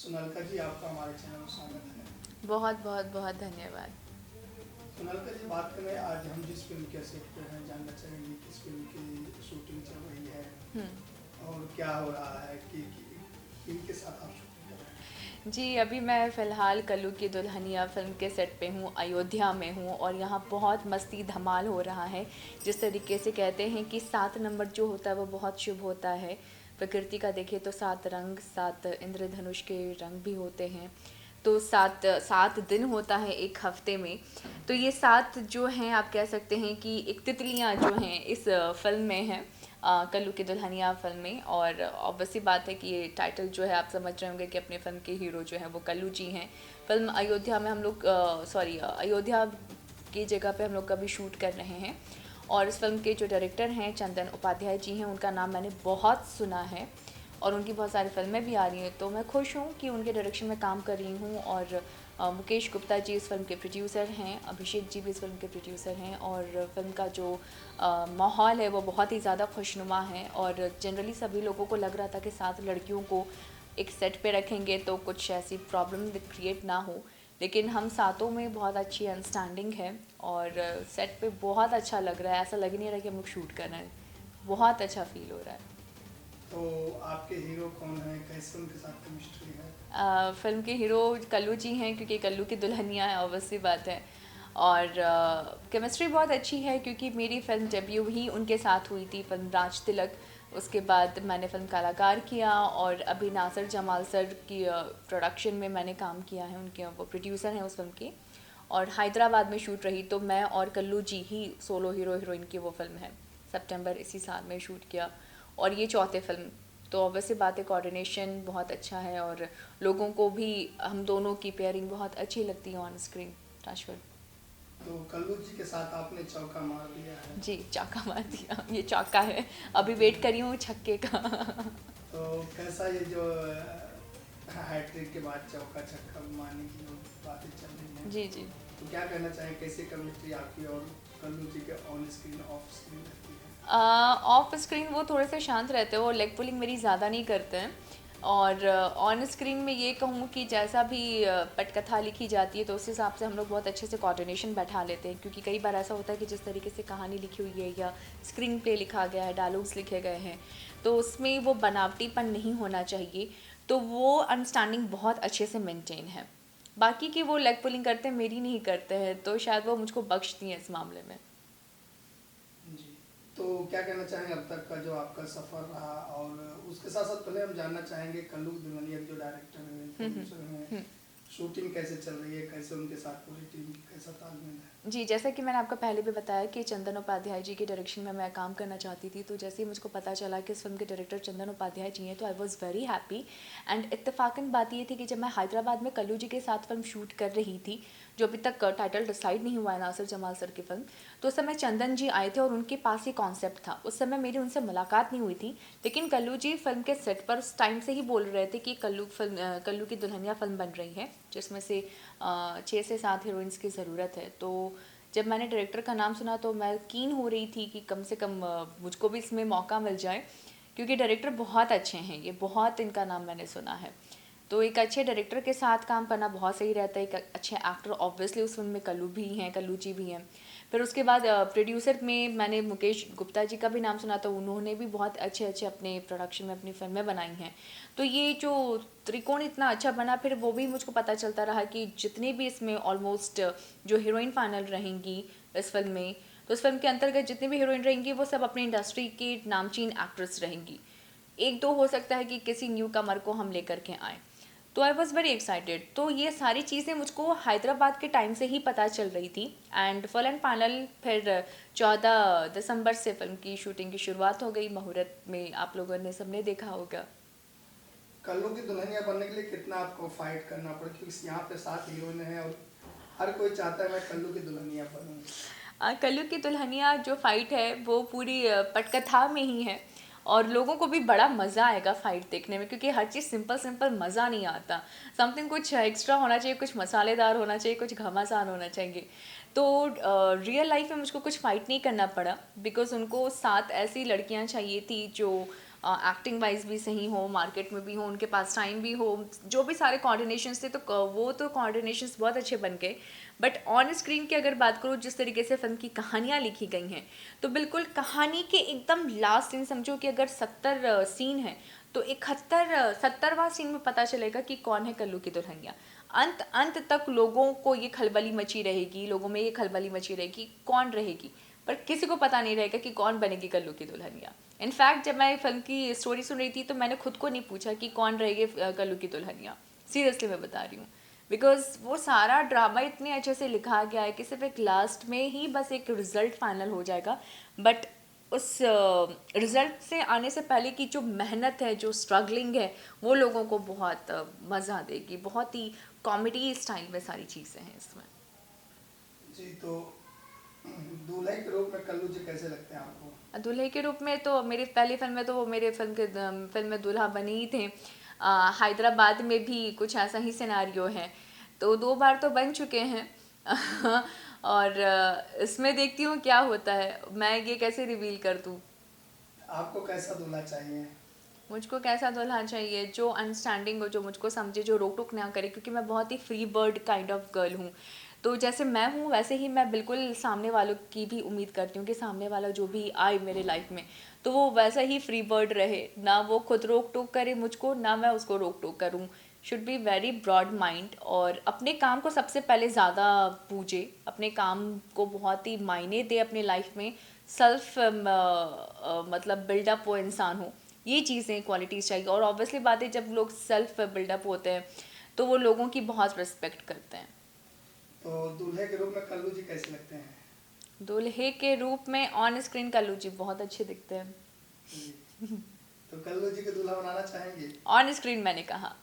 सोनालिका जी, आपका हमारे चैनल में स्वागत है। बहुत बहुत बहुत धन्यवाद। सोनालिका जी, बात करें आज हम जिस फिल्म के सेट पे हैं, जानना चाहेंगे किस फिल्म की शूटिंग चल रही है हुँ। और क्या हो रहा है किनके साथ आप शूटिंग कर रहे हैं। जी, अभी मैं फ़िलहाल कल्लू की दुल्हनिया फ़िल्म के सेट पे हूँ, अयोध्या में हूँ और यहाँ बहुत मस्ती धमाल हो रहा है। जिस तरीके से कहते हैं कि 7 नंबर जो होता है वो बहुत शुभ होता है। प्रकृति का देखें तो 7 रंग, 7 इंद्रधनुष के रंग भी होते हैं। तो 7 दिन होता है एक हफ्ते में। तो ये 7 जो हैं आप कह सकते हैं कि एक तितलियाँ जो हैं इस फ़िल्म में हैं, कल्लू की दुल्हनिया फ़िल्म में। और ऑब्वियसली बात है कि ये टाइटल जो है आप समझ रहे होंगे कि अपने फ़िल्म के हीरो जो हैं वो कल्लू जी हैं। फ़िल्म अयोध्या में हम लोग अयोध्या की जगह पे हम लोग कभी शूट कर रहे हैं। और इस फिल्म के जो डायरेक्टर हैं चंदन उपाध्याय जी हैं, उनका नाम मैंने बहुत सुना है और उनकी बहुत सारी फिल्में भी आ रही हैं। तो मैं खुश हूँ कि उनके डायरेक्शन में काम कर रही हूँ। और मुकेश गुप्ता जी इस फिल्म के प्रोड्यूसर हैं, अभिषेक जी भी इस फिल्म के प्रोड्यूसर हैं। और फिल्म का जो माहौल है वो बहुत ही ज़्यादा खुशनुमा है। और जनरली सभी लोगों को लग रहा था कि 7 लड़कियों को एक सेट पे रखेंगे तो कुछ ऐसी प्रॉब्लम क्रिएट ना हो, लेकिन हम सातों में बहुत अच्छी अंडरस्टैंडिंग है। और सेट पे बहुत अच्छा लग रहा है, ऐसा लग ही नहीं रहा कि हम लोग शूट कर रहे हैं। बहुत अच्छा फील हो रहा है। तो आपके हीरो कौन है, कैसे उनके साथ केमिस्ट्री है। फिल्म के हीरो कल्लू जी हैं, क्योंकि कल्लू की दुल्हनिया है, ऑब्वियसली बात है। और केमिस्ट्री बहुत अच्छी है क्योंकि मेरी फिल्म डेब्यू ही उनके साथ हुई थी, फिल्म राज तिलक। उसके बाद मैंने फिल्म कलाकार किया और अभी नासिर जमाल सर की प्रोडक्शन में मैंने काम किया है, उनके वो प्रोड्यूसर हैं उस फिल्म के। और हैदराबाद में शूट रही तो मैं और कल्लू जी ही सोलो हीरो हीरोइन की वो फिल्म है। सितंबर इसी साल में शूट किया और ये चौथे फिल्म। तो ऑब्वियसली बात है, कोऑर्डिनेशन बहुत अच्छा है और लोगों को भी हम दोनों की पेयरिंग बहुत अच्छी लगती है ऑन स्क्रीन। टचवुड। तो कल्लू जी के साथ आपने चौका मार दिया है। जी, चौका मार दिया, ये चौका है। अभी वेट करी हूँ छक्के का। तो कैसा ये जो हैट्रिक के बाद चौका छक्का मारने की जो बातें चल रही हैं, जी जी। तो क्या कहना चाहें, कैसे केमिस्ट्री आपकी और कल्लू जी के ऑन स्क्रीन ऑफ स्क्रीन रहती है। ऑफ स्क्रीन वो थोड़े से शांत रहते हैं, वो लेग पुलिंग मेरी ज़्यादा नहीं करते हैं। और ऑन स्क्रीन में ये कहूँ कि जैसा भी पटकथा लिखी जाती है तो उस हिसाब से हम लोग बहुत अच्छे से कोऑर्डिनेशन बैठा लेते हैं, क्योंकि कई बार ऐसा होता है कि जिस तरीके से कहानी लिखी हुई है या स्क्रीन प्ले लिखा गया है, डायलॉग्स लिखे गए हैं, तो उसमें वो बनावटीपन नहीं होना चाहिए। तो वो अंडरस्टैंडिंग बहुत अच्छे से मेंटेन है। बाकी की वो लेग पुलिंग करते हैं, मेरी नहीं करते हैं, तो शायद वो मुझको बख्शती हैं इस मामले में। जी, तो क्या कहना चाहेंगे अब तक का जो आपका सफ़र रहा, और उसके साथ साथ पहले हम जानना चाहेंगे कल्लू दुल्हनिया के जो डायरेक्टर हैं, प्रोड्यूसर हैं, हम्म। शूटिंग कैसे चल रही है, कैसे उनके साथ पूरी टीम कैसा तालमेल है। जी, जैसा कि मैंने आपको पहले भी बताया कि चंदन उपाध्याय जी के डायरेक्शन में मैं काम करना चाहती थी, तो जैसे ही मुझको पता चला कि इस फिल्म के डायरेक्टर चंदन उपाध्याय जी हैं, तो I was very happy. And इत्तेफाकन बात ये थी कि जब मैं हैदराबाद में कल्लू जी के साथ फिल्म शूट कर रही थी, जो अभी तक टाइटल डिसाइड नहीं हुआ है, नासिर जमाल सर की फिल्म, तो उस समय चंदन जी आए थे और उनके पास ये कॉन्सेप्ट था। उस समय मेरी उनसे मुलाकात नहीं हुई थी, लेकिन कल्लू जी फिल्म के सेट पर उस टाइम से ही बोल रहे थे कि कल्लू की दुल्हनिया फिल्म बन रही है, जिसमें से 6 से 7 हीरोइंस की ज़रूरत है। तो जब मैंने डायरेक्टर का नाम सुना तो मैं कीन हो रही थी कि कम से कम मुझको भी इसमें मौका मिल जाए, क्योंकि डायरेक्टर बहुत अच्छे हैं, ये बहुत इनका नाम मैंने सुना है। तो एक अच्छे डायरेक्टर के साथ काम करना बहुत सही रहता है। एक अच्छे एक्टर ऑब्वियसली उस फिल्म में कल्लू भी हैं, कल्लू जी भी हैं। फिर उसके बाद प्रोड्यूसर में मैंने मुकेश गुप्ता जी का भी नाम सुना, तो उन्होंने भी बहुत अच्छे अच्छे अपने प्रोडक्शन में अपनी फिल्में बनाई हैं। तो ये जो त्रिकोण इतना अच्छा बना, फिर वो भी मुझको पता चलता रहा कि जितने भी इसमें ऑलमोस्ट जो हीरोइन फाइनल रहेंगी इस फिल्म में, तो इस फिल्म के अंतर्गत जितनी भी हीरोइन रहेंगी वो सब अपनी इंडस्ट्री की नामचीन एक्ट्रेस रहेंगी। एक दो हो सकता है कि किसी न्यू कमर को हम लेकर के आए। तो आई वॉज़ वेरी एक्साइटेड। तो ये सारी चीज़ें मुझको हैदराबाद के टाइम से ही पता चल रही थी। एंड फुल एंड फाइनल फिर 14 दिसंबर से फिल्म की शूटिंग की शुरुआत हो गई। मुहूर्त में आप लोगों ने सबने देखा होगा। कल्लू की दुल्हनिया बनने के लिए कितना आपको फाइट करना पड़ा, क्योंकि यहाँ पे 7 हीरोइन हैं और हर कोई चाहता है मैं कल्लू की दुल्हनिया बनूँ। कल्लू की दुल्हनिया जो फाइट है वो पूरी पटकथा में ही है। और लोगों को भी बड़ा मज़ा आएगा फाइट देखने में, क्योंकि हर चीज़ सिंपल सिंपल मज़ा नहीं आता। समथिंग कुछ एक्स्ट्रा होना चाहिए, कुछ मसालेदार होना चाहिए, कुछ घमासान होना चाहिए। तो रियल लाइफ में मुझको कुछ फ़ाइट नहीं करना पड़ा, बिकॉज उनको 7 ऐसी लड़कियां चाहिए थी जो एक्टिंग वाइज भी सही हो, मार्केट में भी हो, उनके पास टाइम भी हो, जो भी सारे कोऑर्डिनेशंस थे तो वो तो कोऑर्डिनेशंस बहुत अच्छे बन गए। बट ऑन स्क्रीन की अगर बात करूँ, जिस तरीके से फिल्म की कहानियाँ लिखी गई हैं, तो बिल्कुल कहानी के एकदम लास्ट सीन, समझो कि अगर 70 सीन है तो 71वां सीन में पता चलेगा कि कौन है कल्लू की दुल्हनिया। अंत अंत तक लोगों को ये खलबली मची रहेगी, लोगों में ये खलबली मची रहेगी कौन रहेगी, पर किसी को पता नहीं रहेगा कि कौन बनेगी कल्लू की दुल्हनिया। इनफैक्ट जब मैं फिल्म की स्टोरी सुन रही थी तो मैंने खुद को नहीं पूछा कि कौन रहेगी कल्लू की दुल्हनिया। सीरियसली मैं बता रही हूँ, बिकॉज वो सारा ड्रामा इतने अच्छे से लिखा गया है कि सिर्फ एक लास्ट में ही बस एक रिजल्ट फाइनल हो जाएगा, बट उस रिजल्ट से आने से पहले की जो मेहनत है, जो स्ट्रगलिंग है, वो लोगों को बहुत मज़ा देगी। बहुत ही कॉमेडी स्टाइल में सारी चीज़ें हैं इसमें। जी, तो दूल्हे के रूप में कल्लू जी कैसे लगते हैं आपको? दूल्हे के रूप में तो मेरी पहली फिल्म में तो वो मेरे फिल्म में दूल्हा बने ही थे। हैदराबाद में भी कुछ ऐसा ही सिनारियो है, तो 2 बार तो बन चुके हैं। और इसमें देखती हूँ क्या होता है, मैं ये कैसे रिवील कर दूँ। आपको कैसा दूल्हा चाहिए? मुझको कैसा दूल्हा चाहिए, जो अंडरस्टैंडिंग हो, जो मुझको समझे, जो रोक टोक ना करे, क्योंकि मैं बहुत ही free bird kind of girl हूँ। तो जैसे मैं हूँ वैसे ही मैं बिल्कुल सामने वालों की भी उम्मीद करती हूँ कि सामने वाला जो भी आए मेरे लाइफ में तो वो वैसा ही फ्री बर्ड रहे, ना वो खुद रोक टोक करे मुझको, ना मैं उसको रोक टोक करूँ। Should be very broad mind और अपने काम को सबसे पहले ज़्यादा पूजे, अपने काम को बहुत ही मायने दे अपने लाइफ में, सेल्फ मतलब बिल्डअप वो इंसान हो। ये चीज़ें क्वालिटीज़ चाहिए। और ऑब्वियसली बात है, जब लोग सेल्फ बिल्डअप होते हैं तो वो लोगों की बहुत रिस्पेक्ट करते हैं। तो दूल्हे के रूप में कल्लू जी कैसे लगते हैं? दूल्हे के रूप में ऑन स्क्रीन कल्लू जी बहुत अच्छे दिखते हैं। जी। तो कल्लू जी को दूल्हा बनाना चाहेंगे? ऑन स्क्रीन मैंने कहा,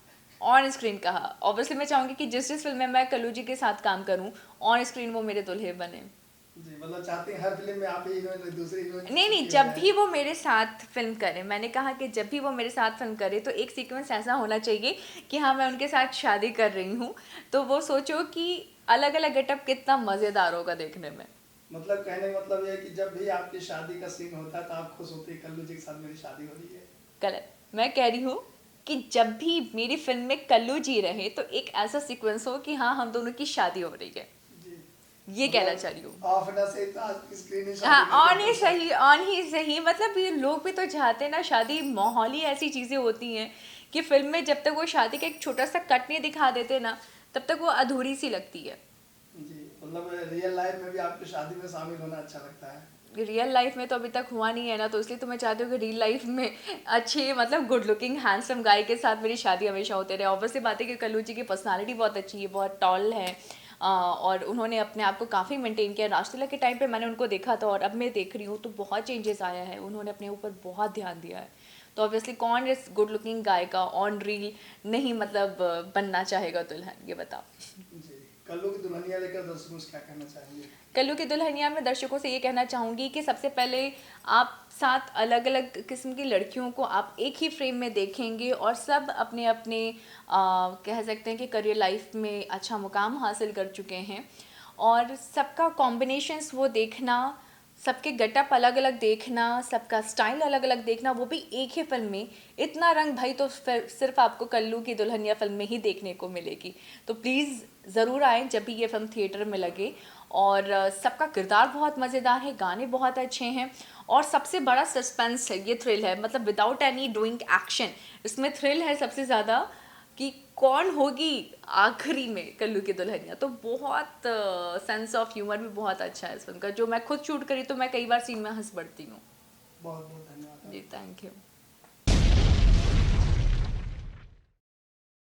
ऑन स्क्रीन कहा। ऑब्वियसली मैं चाहूँगी कि जिस जिस फिल्म में मैं कल्लू जी के साथ काम करूँ, ऑन स्क्रीन वो मेरे दूल्हे बने। जी, मतलब चाहते हैं हर फिल्म में आप ही हीरोइन, दूसरी हीरोइन नहीं नहीं, छुट्टी हो जब जाए। भी वो मेरे साथ फिल्म करे, मैंने कहा कि जब भी वो मेरे साथ फिल्म करे तो एक सीक्वेंस ऐसा होना चाहिए कि हाँ मैं उनके साथ शादी कर रही हूँ, तो वो सोचो कि अलग अलग गेटअप कितना मज़ेदार होगा देखने में। मतलब कहने का मतलब ये है कि जब भी आपकी शादी का सीन होता है तो आप खुश होते हैं कल्लू जी के साथ मेरी शादी हो रही है। गलत, मैं कह रही हूँ कि जब भी मेरी फिल्म में कल्लू जी रहे तो एक ऐसा सीक्वेंस हो कि हाँ हम दोनों की शादी हो रही है, जी, ये कहना चाह रही हूँ। ऑफ ना से तो आज की स्क्रीन ही हाँ, शादी ऑन ही करके सही, ऑन ही सही। मतलब ये लोग भी तो चाहते हैं ना, शादी माहौल ही ऐसी चीज़ें होती हैं कि फिल्म में जब तक वो शादी का एक छोटा सा कट नहीं दिखा देते ना, तब तक वो अधूरी सी लगती है। जी, मतलब रियल लाइफ में भी आपकी शादी में शामिल होना अच्छा लगता है? रियल लाइफ में तो अभी तक हुआ नहीं है ना, तो इसलिए तो मैं चाहती हूँ कि रियल लाइफ में अच्छे मतलब गुड लुकिंग हैंडसम गाय के साथ मेरी शादी हमेशा होते रहे। ऑब्वियसली बात है कि कल्लू जी की पर्सनालिटी बहुत अच्छी है, बहुत टॉल है, और उन्होंने अपने आप को काफ़ी मेंटेन किया। राजतिलक के टाइम पे मैंने उनको देखा था और अब मैं देख रही हूँ तो बहुत चेंजेस आया है, उन्होंने अपने ऊपर बहुत ध्यान दिया है। तो ऑब्वियसली कौन इस गुड लुकिंग गाय का ऑन रील नहीं मतलब बनना चाहेगा दुल्हन, ये बताओ। जी, कल्लू की दुल्हनिया लेकर दर्शकों से क्या कहना चाहेंगे? कल्लू की दुल्हनिया में दर्शकों से ये कहना चाहूँगी कि सबसे पहले आप 7 अलग अलग किस्म की लड़कियों को आप एक ही फ्रेम में देखेंगे और सब अपने अपने कह सकते हैं कि करियर लाइफ में अच्छा मुकाम हासिल कर चुके हैं, और सबका कॉम्बिनेशंस वो देखना, सबके गेटअप अलग अलग देखना, सबका स्टाइल अलग अलग देखना, वो भी एक ही फिल्म में, इतना रंग भाई तो सिर्फ आपको कल्लू की दुल्हनिया फिल्म में ही देखने को मिलेगी। तो प्लीज़ ज़रूर आएँ जब भी ये फिल्म थिएटर में लगे। और सबका किरदार बहुत मज़ेदार है, गाने बहुत अच्छे हैं, और सबसे बड़ा सस्पेंस है, ये थ्रिल है, मतलब विदाउट एनी डूइंग एक्शन इसमें थ्रिल है सबसे ज़्यादा कि कौन होगी आखिरी में कल्लू की दुल्हनिया। तो बहुत सेंस ऑफ ह्यूमर भी बहुत अच्छा है इस फिल्म का, जो मैं खुद शूट करी तो मैं कई बार सीन में हंस पड़ती हूँ। बहुत बहुत धन्यवाद। जी, थैंक यू।